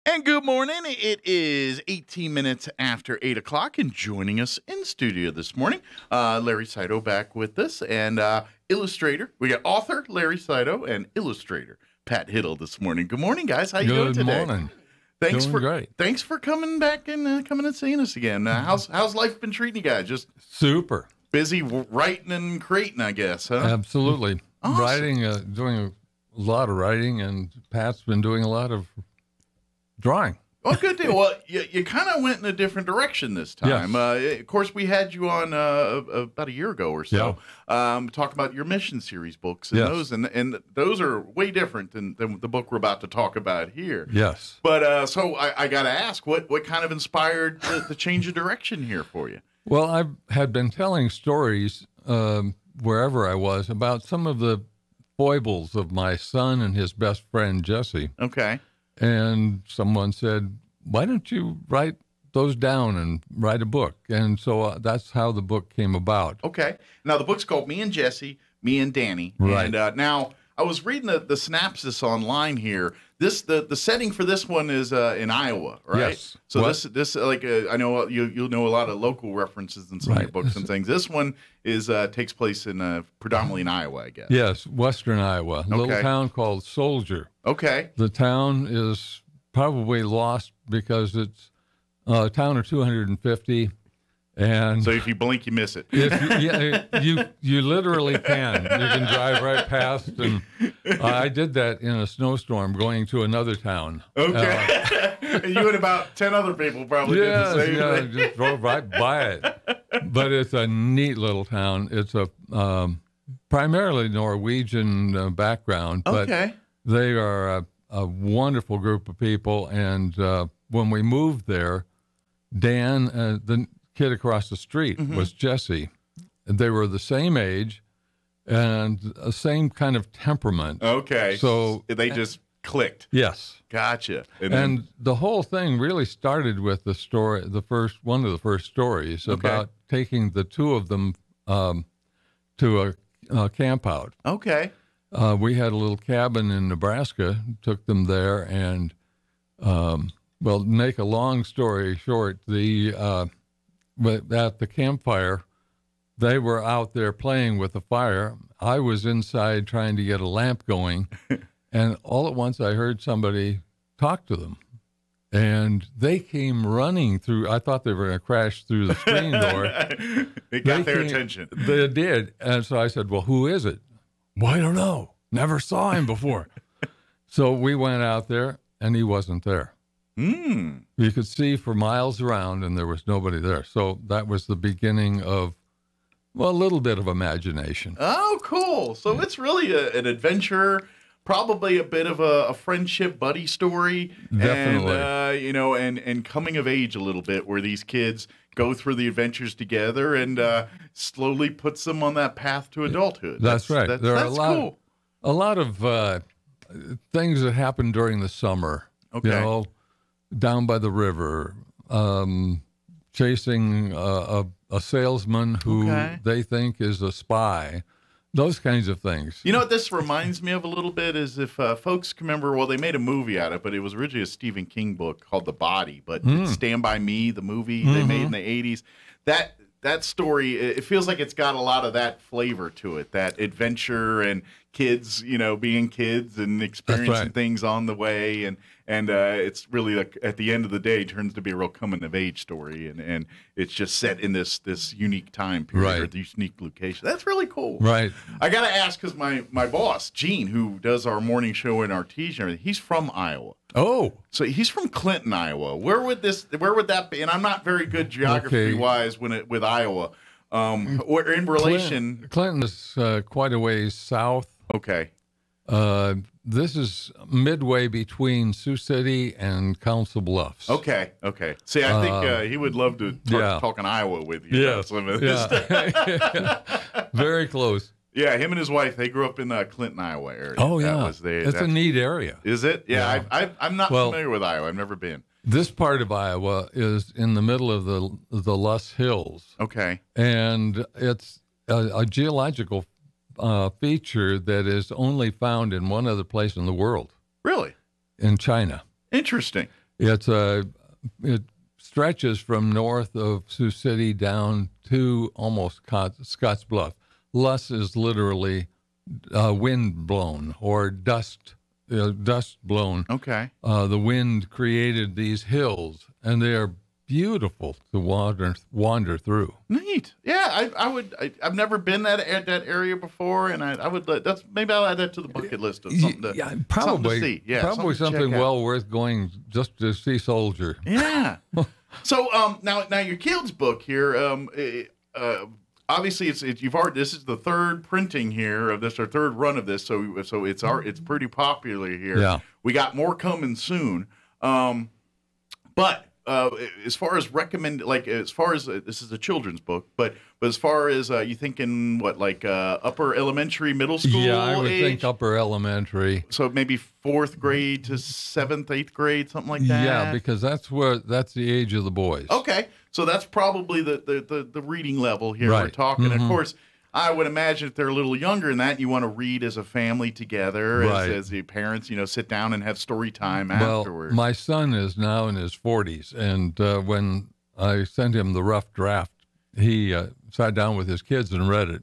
And good morning. It is 18 minutes after 8 o'clock, and joining us in studio this morning, Larry Sydow back with us, and Illustrator. We got author Larry Sydow and Illustrator Pat Hittle this morning. Good morning, guys. How you doing today? Good morning. Thanks Doing for great. Thanks for coming back and coming and seeing us again. How's life been treating you guys? Just Super. busy writing and creating, I guess, huh? Absolutely. Awesome. Writing, doing a lot of writing, and Pat's been doing a lot of drawing. Well, good deal. Well, you kind of went in a different direction this time. Yes. Of course, we had you on about a year ago or so, talk about your mission series books and Yes. those, and those are way different than the book we're about to talk about here. Yes. But so I got to ask, what kind of inspired the change of direction here for you? Well, I had been telling stories wherever I was about some of the foibles of my son and his best friend, Jesse. Okay. And someone said, why don't you write those down and write a book? And so that's how the book came about. Okay. Now, the book's called Me and Jesse, Me and Danny. Right. And now, I was reading the synopsis online here. The setting for this one is in Iowa, right? Yes. So What? this like I know you'll know a lot of local references in some of your Right. books and things. This one is takes place in predominantly in Iowa, I guess. Yes, western Iowa, a little Okay. town called Soldier. Okay. The town is probably lost because it's a town of 250, and So if you blink, you miss it. you literally can. You can drive right past, and I did that in a snowstorm going to another town. Okay. And you and about 10 other people probably did the same thing. Just drove right by it. But it's a neat little town. It's a primarily Norwegian background, but Okay. they are a wonderful group of people. And when we moved there, Dan, the kid across the street, was Jesse. They were the same age and the same kind of temperament. Okay. So they just clicked. yes. Gotcha. And the whole thing really started with the story, one of the first stories about taking the two of them to a camp out. Okay. We had a little cabin in Nebraska, took them there, and well, make a long story short, at the campfire, they were out there playing with the fire. I was inside trying to get a lamp going, and all at once I heard somebody talk to them. And they came running through. I thought they were going to crash through the screen door. It got their came- attention. They did. And so I said, well, who is it? Well, I don't know. Never saw him before. So we went out there, and he wasn't there. Hmm. You could see for miles around, and there was nobody there. So that was the beginning of, well, a little bit of imagination. Oh, cool. So it's really an adventure, probably a bit of a friendship buddy story. Definitely. And coming of age a little bit, where these kids go through the adventures together and slowly puts them on that path to adulthood. That's right. There are That's cool. a lot of things that happen during the summer. Okay. You know, down by the river, chasing a salesman who Okay. they think is a spy. Those kinds of things. You know what this reminds me of a little bit is if folks can remember, well, they made a movie out of it, but it was originally a Stephen King book called The Body, but it's Stand By Me, the movie they made in the 80s. That story, it feels like it's got a lot of that flavor to it, that adventure and kids, being kids and experiencing right. things on the way. And it's really like at the end of the day turns to be a real coming of age story. And it's just set in this unique time period or Right. this unique location. That's really cool. Right. I got to ask because my boss, Gene, who does our morning show and our teas and everything, he's from Iowa. Oh, So he's from Clinton, Iowa. Where would that be? And I'm not very good geography-wise with Iowa. Or in relation. Clinton is quite a ways south. Okay. This is midway between Sioux City and Council Bluffs. Okay. See, I think he would love to talk in Iowa with you. Yes. Yeah. Very close. Yeah, him and his wife, they grew up in the Clinton, Iowa area. Oh, That yeah. was It's a neat area. Is it? Yeah. I'm not Well, familiar with Iowa. I've never been. This part of Iowa is in the middle of the Luss Hills. Okay. And it's a geological feature that is only found in one other place in the world, Really? in China. Interesting. It stretches from north of Sioux City down to almost Scotts Bluff. Luss is literally wind blown or dust blown. Okay. The wind created these hills, and they are beautiful to wander through. Neat. Yeah, I've never been that area before, and I would maybe I'll add that to the bucket list of something to probably something to see. Yeah, probably something well well worth going just to see Soldier. Yeah. So now your kids book here. Obviously this is the third printing here of this, or third run of this. So it's pretty popular here. Yeah. We got more coming soon. But as far as this is a children's book, but as far as you thinking what, like upper elementary, middle school? Yeah, I would age? think upper elementary. So maybe 4th grade to 7th, 8th grade, something like that. Yeah, because that's the age of the boys. Okay, so that's probably the reading level here Right. we're talking. Mm-hmm. Of course, I would imagine if they're a little younger than that, you want to read as a family together, Right. as the parents, sit down and have story time Well, afterwards. my son is now in his 40s, and when I sent him the rough draft, he sat down with his kids and read it.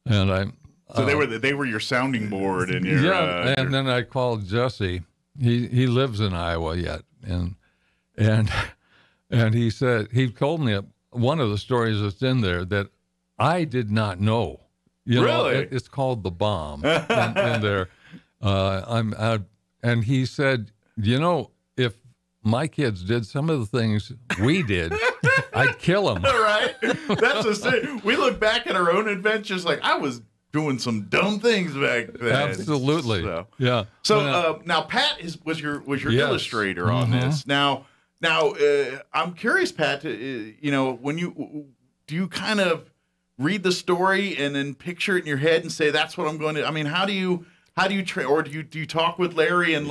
And So they were your sounding board, and your and then I called Jesse. He lives in Iowa yet, and he said, he told me one of the stories that's in there that I did not know. Really? It's called The Bomb. And there, and he said, if my kids did some of the things we did, I'd kill them. Right? That's the thing. We look back at our own adventures like I was doing some dumb things back then. Absolutely. So, yeah. Now Pat was your Yes. illustrator on this. Now I'm curious, Pat. When do you kind of read the story and then picture it in your head and say that's what I'm going to? I mean, how do you or do you talk with Larry and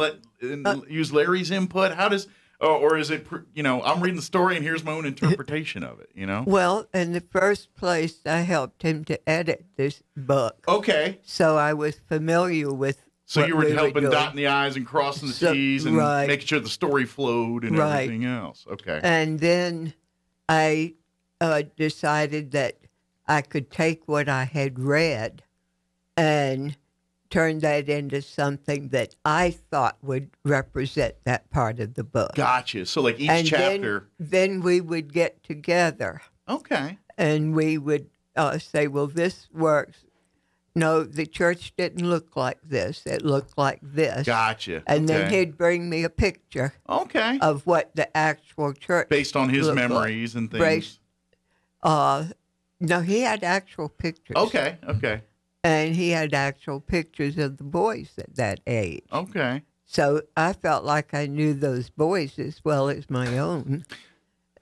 use Larry's input? How does or is it I'm reading the story and here's my own interpretation of it? Well, in the first place, I helped him to edit this book. Okay. So I was familiar with. So you were we helping doing. dotting the I's and crossing the T's and right. making sure the story flowed and Right. everything else. Okay. And then I decided that I could take what I had read and turn that into something that I thought would represent that part of the book. Gotcha. So like each and chapter. Then we would get together Okay. and we would say, well, this works. No, the church didn't look like this. It looked like this. Gotcha. And then Okay. he'd bring me a picture Okay. of what the actual church Based on his looked memories like. and things. No, he had actual pictures. Okay. Okay. And he had actual pictures of the boys at that age. Okay. So I felt like I knew those boys as well as my own.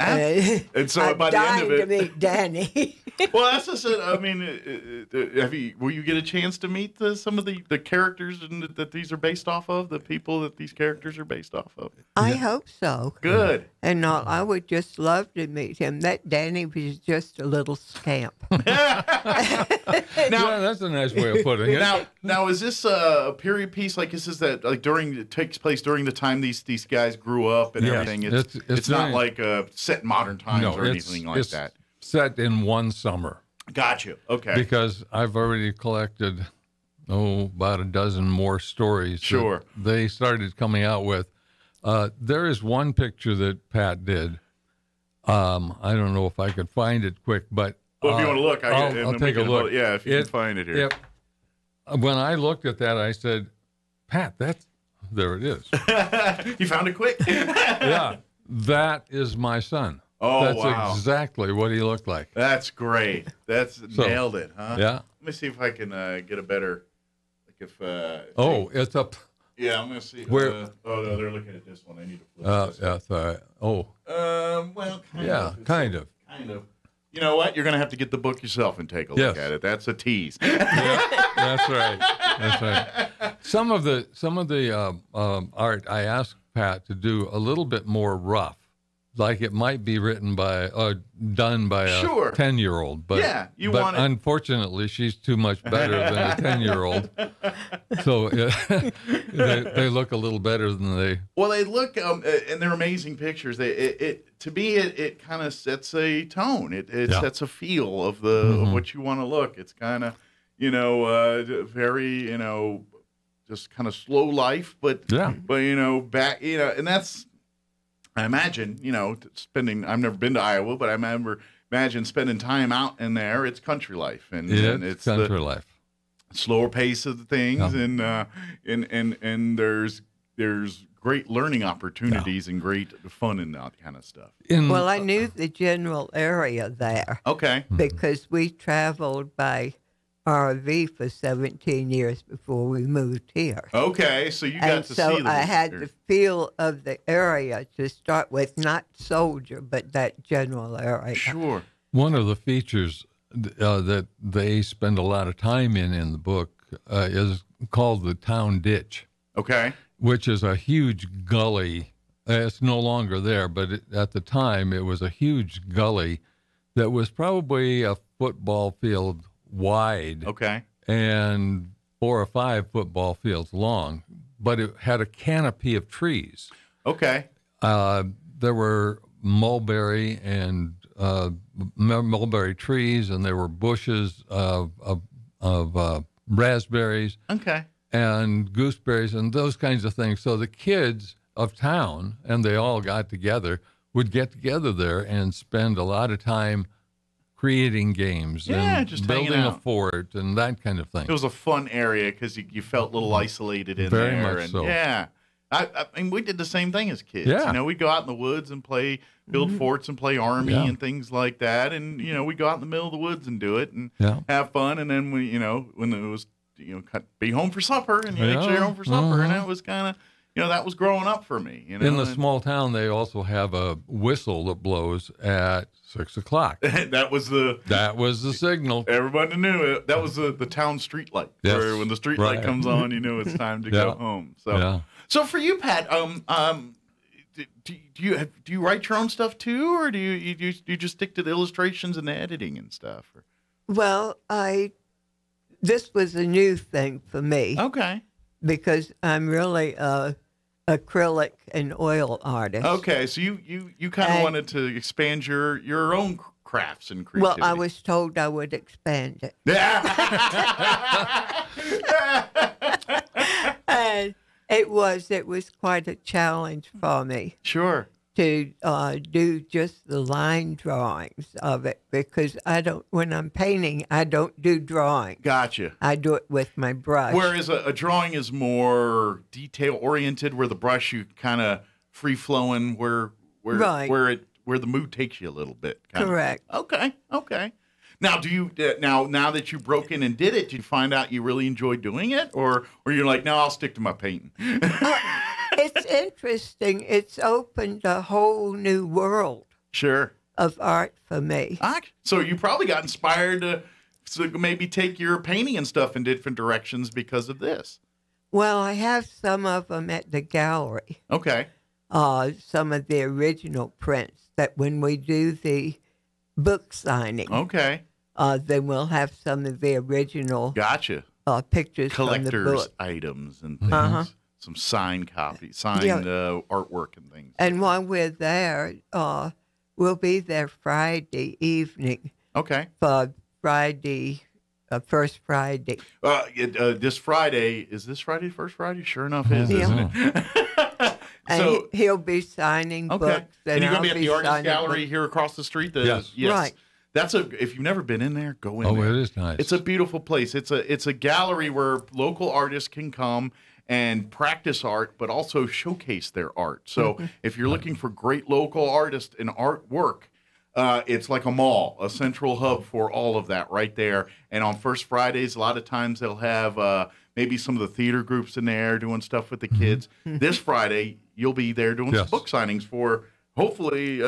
And so I'm by the end dying of to it, meet Danny. well, that's just it. I mean, will you get a chance to meet some of the characters that these are based off of? The people that these characters are based off of? I hope so. Good. And I would just love to meet him. That Danny was just a little scamp. Yeah, that's a nice way of putting it. Now, is this a period piece? Like, is this that like it takes place during the time these guys grew up and Yes. everything? It's not during- like set in modern times or it's anything like that. set in one summer. Gotcha. Okay. Because I've already collected, about a dozen more stories. that Sure. They started coming out with. There is one picture that Pat did. I don't know if I could find it quick, but well, if you want to look, I'll take a look. Yeah, if you can find it here. When I looked at that, I said, Pat, there it is. You found it quick? Yeah, that is my son. Oh, That's wow. exactly what he looked like. That's great. Nailed it, huh? Yeah. Let me see if I can get a better, like if. It's up. Yeah, I'm gonna see. Where? Oh no, they're looking at this one. I need to flip this. Yeah, sorry. Oh. Well, Kind of. Kind of. You know what? You're gonna have to get the book yourself and take a look at it. That's a tease. Yeah, that's right. That's right. Some of the art I asked Pat to do a little bit more rough, like it might be written by done by a 10-year-old, but yeah, unfortunately she's too much better than a 10-year-old. So they look a little better than they. Well, they look, and they're amazing pictures. To me, it kind of sets a tone. It sets a feel of of what you want to look. It's kind of, very, just kind of slow life, but back, and that's, I imagine, I've never been to Iowa, but I imagine spending time out in there. It's country life, and it's country life. Slower pace of the things, and there's great learning opportunities and great fun in that kind of stuff. Well, I knew the general area there. Okay. Because we traveled by RV for 17 years before we moved here. Okay, so you got to see so I had the feel of the area to start with, not Soldier, but that general area. Sure. One of the features that they spend a lot of time in the book is called the town ditch. Okay. Which is a huge gully. It's no longer there, but at the time it was a huge gully that was probably a football field wide. Okay. And 4 or 5 football fields long, but it had a canopy of trees. Okay. There were mulberry and mulberry trees, and there were bushes of raspberries. Okay. And gooseberries and those kinds of things. So the kids of town, and they all got together, would get together there and spend a lot of time creating games and just building a fort and that kind of thing. It was a fun area because you felt a little isolated in Very there. much and so. Yeah. I mean, we did the same thing as kids. Yeah. We'd go out in the woods and build forts and play army and things like that. And, we'd go out in the middle of the woods and do it and have fun. And then when it was, be home for supper, and make sure you're home for supper. And that was kind of, that was growing up for me. In the small town, they also have a whistle that blows at 6 o'clock. That was the signal. Everybody knew it. That was the town street light. Yes. Where when the street light comes on, it's time to go home. So for you, Pat, do you write your own stuff too, or do you just stick to the illustrations and the editing and stuff? Or? Well, this was a new thing for me. Okay. Because I'm really a acrylic and oil artist. Okay, so you kind of wanted to expand your own crafts and creativity. Well, I was told I would expand it. And it was quite a challenge for me. Sure. To do just the line drawings of it, because when I'm painting, I don't do drawing. Gotcha. I do it with my brush. Whereas a drawing is more detail oriented, where the brush you kind of free flowing, where the mood takes you a little bit. Correct. Okay. Now, do you now that you broke in and did it, did you find out you really enjoyed doing it, or you're like, no, I'll stick to my painting? It's interesting. It's opened a whole new world. Sure. Of art for me. So you probably got inspired to maybe take your painting and stuff in different directions because of this. Well, I have some of them at the gallery. Okay. Some of the original prints that when we do the book signing. Okay. Then we'll have some of the original. Gotcha. Pictures collector's from the book. Items and things. Some signed artwork and things. And while we're there, we'll be there Friday evening. Okay. For Friday, First Friday. This Friday, is this Friday, First Friday? Sure enough is, isn't it? And he'll be signing books. And you're going to be at the Artist Gallery here across the street? Yes. Right. If you've never been in there, go in there. Oh, it is nice. It's a beautiful place. It's a gallery where local artists can come and practice art, but also showcase their art. So if you're looking for great local artists and artwork, it's like a mall, a central hub for all of that right there. And on First Fridays, a lot of times they'll have maybe some of the theater groups in there doing stuff with the kids. This Friday, you'll be there doing some book signings for hopefully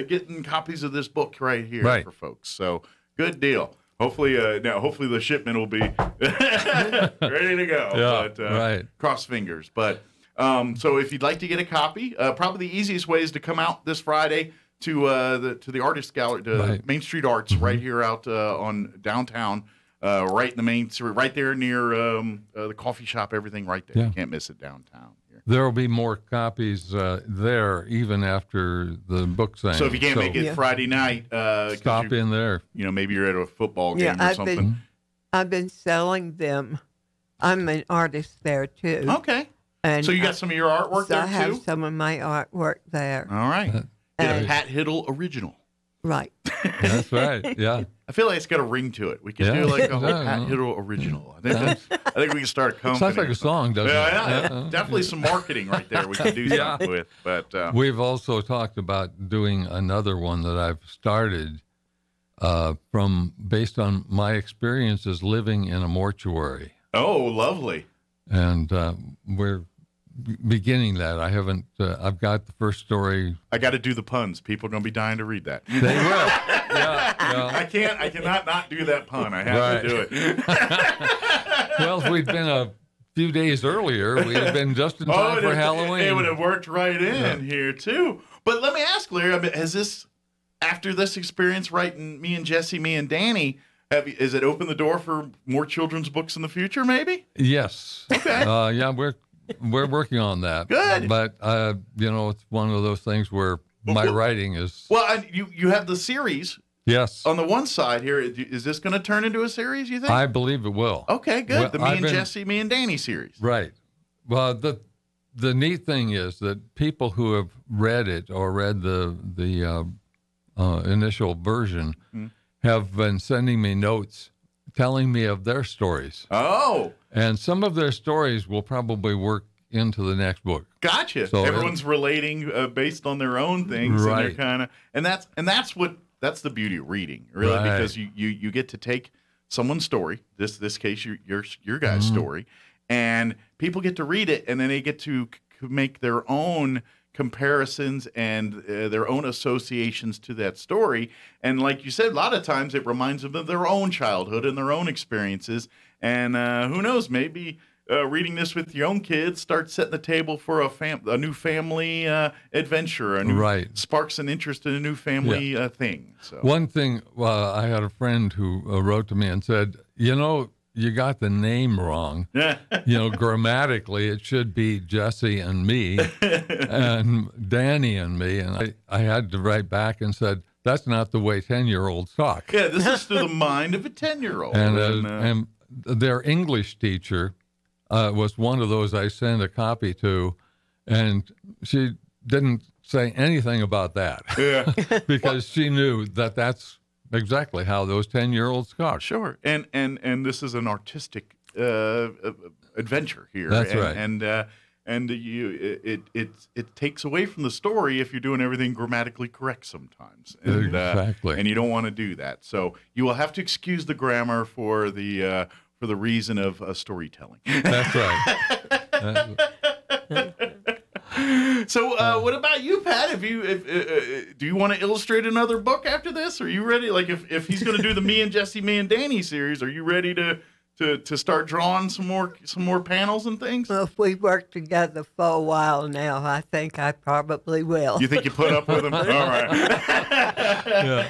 getting copies of this book right here for folks. So good deal. Hopefully the shipment will be ready to go. Yeah, Cross fingers. But So if you'd like to get a copy, probably the easiest way is to come out this Friday to the Artist Gallery, to Main Street Arts, right here out on downtown, right in the main, right there near the coffee shop, everything right there. You can't miss it downtown. There will be more copies there even after the book signing. So if you can't make it Friday night, stop in there. Maybe you're at a football game or something. I've been selling them. I'm an artist there too. Okay. And so you got some of your artwork there too? I have some of my artwork there. All right. Get a Pat Hittle original. Right. That's right. Yeah. I feel like it's got a ring to it. We could do like a whole Pat Hittle original. I think we can start a company. Sounds like a song, doesn't it? Yeah. Definitely some marketing right there we can do something with. But we've also talked about doing another one that I've started based on my experiences living in a mortuary. Oh, lovely. And we're beginning that. I haven't, I've got the first story. I got to do the puns. People are going to be dying to read that. They will. Yeah. I cannot not do that pun. I have to do it. Well, if we'd been a few days earlier, we'd have been just in time for Halloween. It would have worked right in here, too. But let me ask, Larry, has this, after this experience writing Me and Jesse, Me and Danny, is it opened the door for more children's books in the future, maybe? Yes. Okay. Yeah, we're working on that. Good. But, it's one of those things where my writing is... Well, you have the series. Yes. On the one side here, is this going to turn into a series, you think? I believe it will. Okay, good. Well, the Me and Jesse, Me and Danny series. Right. Well, the neat thing is that people who have read it or read the initial version have been sending me notes telling me of their stories. Oh. And some of their stories will probably work into the next book. Gotcha. So everyone's relating based on their own things. Right. And that's the beauty of reading, really, because you get to take someone's story, this case your guy's story, and people get to read it, and then they get to make their own comparisons and their own associations to that story. And like you said, a lot of times it reminds them of their own childhood and their own experiences. And who knows, maybe reading this with your own kids starts setting the table for a new family adventure, sparks an interest in a new family thing. So. One thing, I had a friend who wrote to me and said, you got the name wrong. Grammatically, it should be Jesse and me and Danny and me. And I had to write back and said, that's not the way 10-year-olds talk. Yeah, this is through the mind of a 10-year-old. And their English teacher was one of those I sent a copy to, and she didn't say anything about that. Yeah. Because she knew that that's exactly how those 10-year-olds talk. Sure. And this is an artistic adventure here. That's right. And it takes away from the story if you're doing everything grammatically correct sometimes. And, exactly. And you don't want to do that. So you will have to excuse the grammar for the reason of storytelling. That's right. So, what about you, Pat? Do you want to illustrate another book after this? Are you ready? Like, if he's going to do the Me and Jesse, Me and Danny series, are you ready to start drawing some more panels and things? Well, if we work together for a while now, I think I probably will. You think you put up with him? All right. Yeah.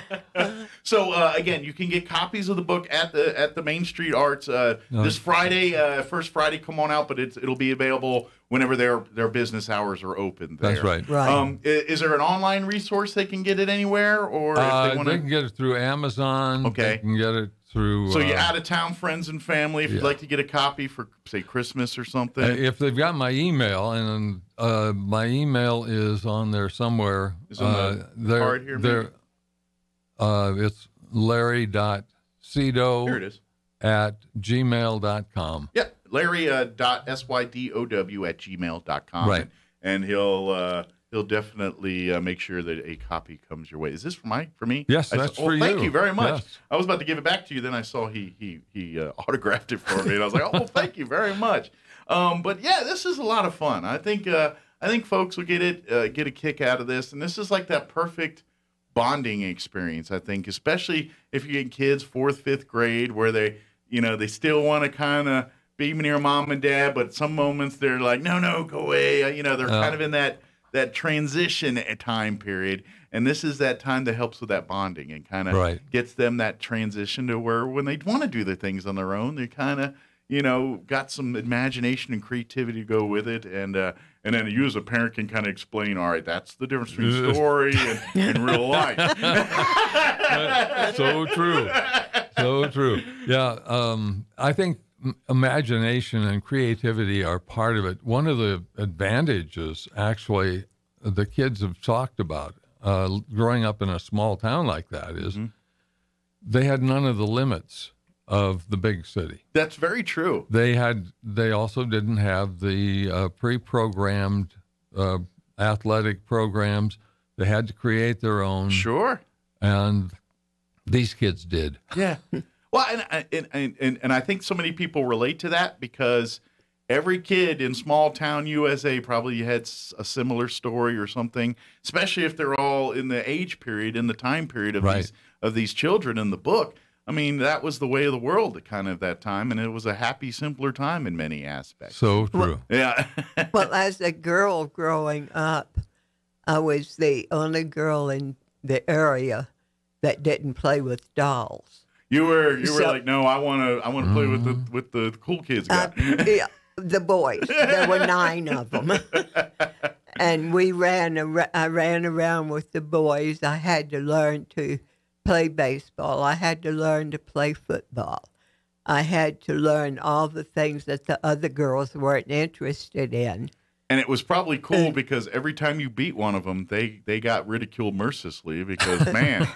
So again, you can get copies of the book at the Main Street Arts this Friday, first Friday. Come on out, but it'll be available whenever their business hours are open. There. That's right. Right. Is there an online resource they can get it anywhere, or if they want they can get it through Amazon? Okay. They can get it through. So you're out of town friends and family. If you'd like to get a copy for say Christmas or something. If they've got my email, and my email is on there somewhere. Is on the card here. Maybe? It's larry.sydow. Here it is. At gmail.com. Yep. Larry.sydow@gmail.com. Right. And he'll definitely make sure that a copy comes your way. Is this for me? Yes, that's for you. Thank you very much. Yes. I was about to give it back to you, then I saw he autographed it for me, and I was like, oh, thank you very much. But yeah, this is a lot of fun. I think folks will get a kick out of this, and this is like that perfect bonding experience. I think, especially if you get kids 4th, 5th grade, where they still want to kind of be near mom and dad, but some moments they're like, no, go away. You know, they're kind of in that transition time period. And this is that time that helps with that bonding and kind of gets them that transition to where when they want to do the things on their own, they kind of, you know, got some imagination and creativity to go with it. And then you as a parent can kind of explain, all right, that's the difference between story and real life. So true. So true. Yeah. I think imagination and creativity are part of it. One of the advantages, actually, the kids have talked about growing up in a small town like that is they had none of the limits of the big city. That's very true. They also didn't have the pre-programmed athletic programs. They had to create their own. Sure. And these kids did. Yeah. Well, and I think so many people relate to that because every kid in small town USA probably had a similar story or something, especially if they're all in the age period, in the time period of these children in the book. I mean, that was the way of the world at kind of that time, and it was a happy, simpler time in many aspects. So true. Yeah. Well, as a girl growing up, I was the only girl in the area that didn't play with dolls. You were like, no, I want to play with the cool kids. Yeah, the boys. There were 9 of them, and I ran around with the boys. I had to learn to play baseball. I had to learn to play football. I had to learn all the things that the other girls weren't interested in. And it was probably cool because every time you beat one of them, they got ridiculed mercilessly because, man,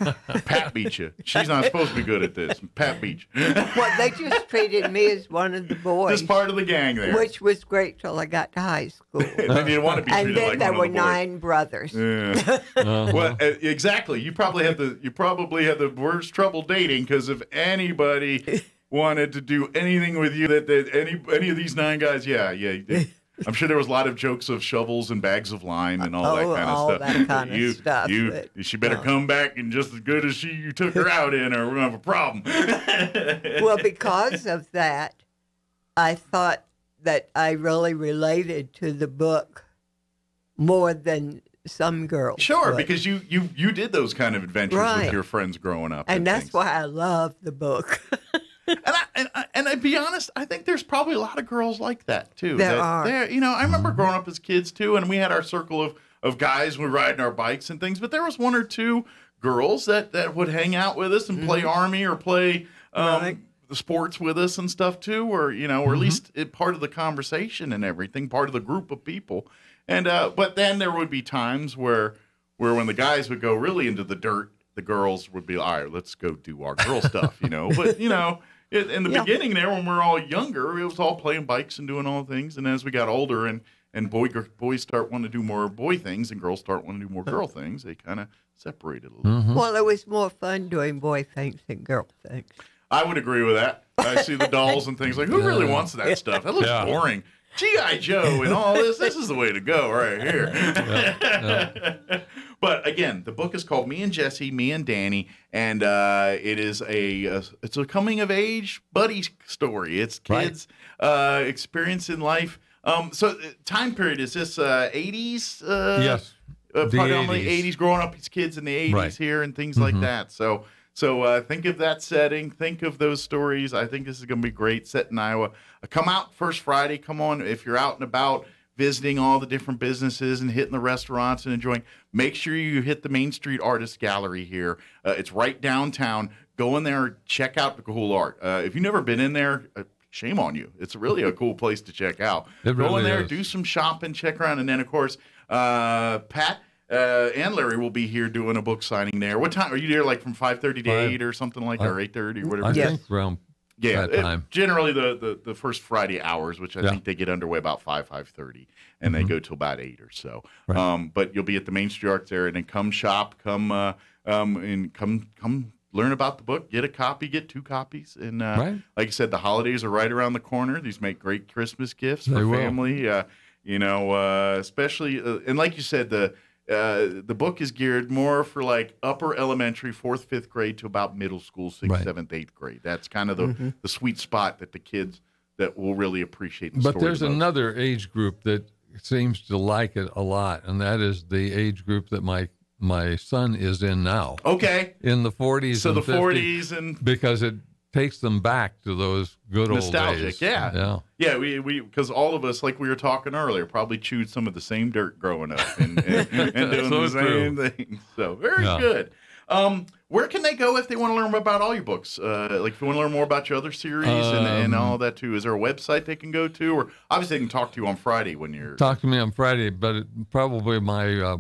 Pat beat you. She's not supposed to be good at this. Pat beat you. Well, they just treated me as one of the boys. Just part of the gang there. Which was great till I got to high school. And then you didn't want to be treated and then like there one were of the boys. 9 brothers. Yeah. Well, exactly. You probably had the worst trouble dating because if anybody wanted to do anything with you, that any of these 9 guys, I'm sure there was a lot of jokes of shovels and bags of lime and all that kind of stuff. That kind of stuff. She better come back and just as good as you took her out in, or we're gonna have a problem. Well, because of that, I thought that I really related to the book more than some girls. Sure, because you did those kind of adventures with your friends growing up, and that's things. why I love the book. And I'd be honest, I think there's probably a lot of girls like that too. There are. I remember growing up as kids too, and we had our circle of guys when we were riding our bikes and things. But there was 1 or 2 girls that would hang out with us and play Army or play the sports with us and stuff too, or or at least part of the conversation and everything, part of the group of people. And but then there would be times where when the guys would go really into the dirt, the girls would be, all right, let's go do our girl stuff, But in the beginning there, when we were all younger, it was all playing bikes and doing all things. And as we got older and boys start wanting to do more boy things and girls start wanting to do more girl things, they kind of separated a little. Well, it was more fun doing boy things than girl things. I would agree with that. I see the dolls and things like, who really wants that stuff? That looks boring. G.I. Joe and all this is the way to go right here. But again, the book is called Me and Jesse, Me and Danny, and it is it's a coming of age buddy story. It's kids experiencing life. So time period, is this 80s? Yes. Predominantly 80s, growing up as kids in the 80s here and things like that. So think of that setting. Think of those stories. I think this is going to be great. Set in Iowa. Come out first Friday. Come on. If you're out and about visiting all the different businesses and hitting the restaurants and enjoying, make sure you hit the Main Street Artist Gallery here. It's right downtown. Go in there. Check out the cool art. If you've never been in there, shame on you. It's really a cool place to check out. Go in there, do some shopping, check around. And then, of course, Pat and Larry will be here doing a book signing there. What time are you there? Like from 5:30 to 8 or something like that, or 8:30 or whatever. I think around that time. Generally the first Friday hours, which I think they get underway about 5:30, and they go till about 8 or so. Right. But you'll be at the Main Street Arts there, and then come shop, come learn about the book, get a copy, get 2 copies, and like I said, the holidays are right around the corner. These make great Christmas gifts for family. Especially and like you said, the book is geared more for like upper elementary, 4th, 5th grade to about middle school, 6th, 7th, 8th grade. That's kind of the sweet spot that the kids that will really appreciate the But story. there's the most. another age group that seems to like it a lot, and that is the age group that my son is in now. Okay. In the 40s So and the 50s, 40s and because it takes them back to those good old nostalgic, days. yeah. Yeah, we because all of us, like we were talking earlier, probably chewed some of the same dirt growing up and doing So the same thing. So very good. Where can they go if they want to learn about all your books? Like if you want to learn more about your other series and all that too, is there a website they can go to? Or obviously they can talk to you on Friday when you're... Talk to me on Friday, but probably my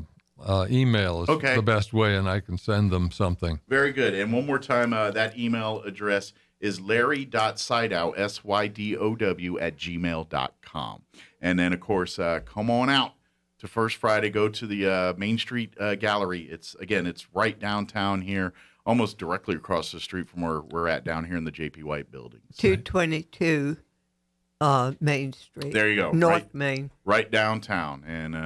email is the best way, and I can send them something. Very good. And one more time, that email address is larry.sydow, SYDOW, @gmail.com. And then, of course, come on out to First Friday. Go to the Main Street Gallery. It's right downtown here, almost directly across the street from where we're at down here in the J.P. White building. 222 Main Street. There you go. North Main. Right downtown. And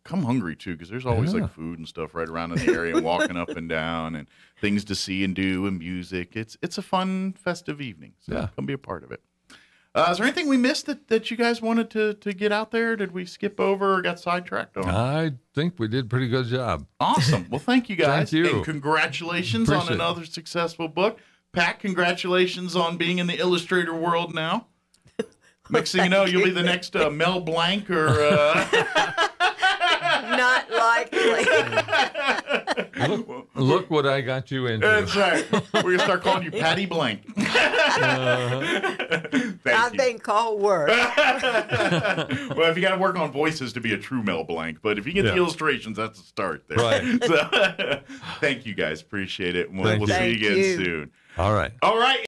come hungry, too, because there's always like food and stuff right around in the area, and walking up and down, and things to see and do, and music. It's a fun, festive evening. So come be a part of it. Is there anything we missed that you guys wanted to get out there? Did we skip over or got sidetracked on? I think we did a pretty good job. Awesome. Well, thank you guys. Thank you. And congratulations on another successful book. Pat, congratulations on being in the Illustrator world now. Next thing you know, you'll be the next Mel Blanc or... Not likely. Look what I got you into. That's right. We're going to start calling you Patty Blank. I've been called worse. Well, if you got to work on voices to be a true Mel Blanc, but if you get the illustrations, that's a start there. Right. So, thank you guys. Appreciate it. And we'll see you again soon. All right. All right.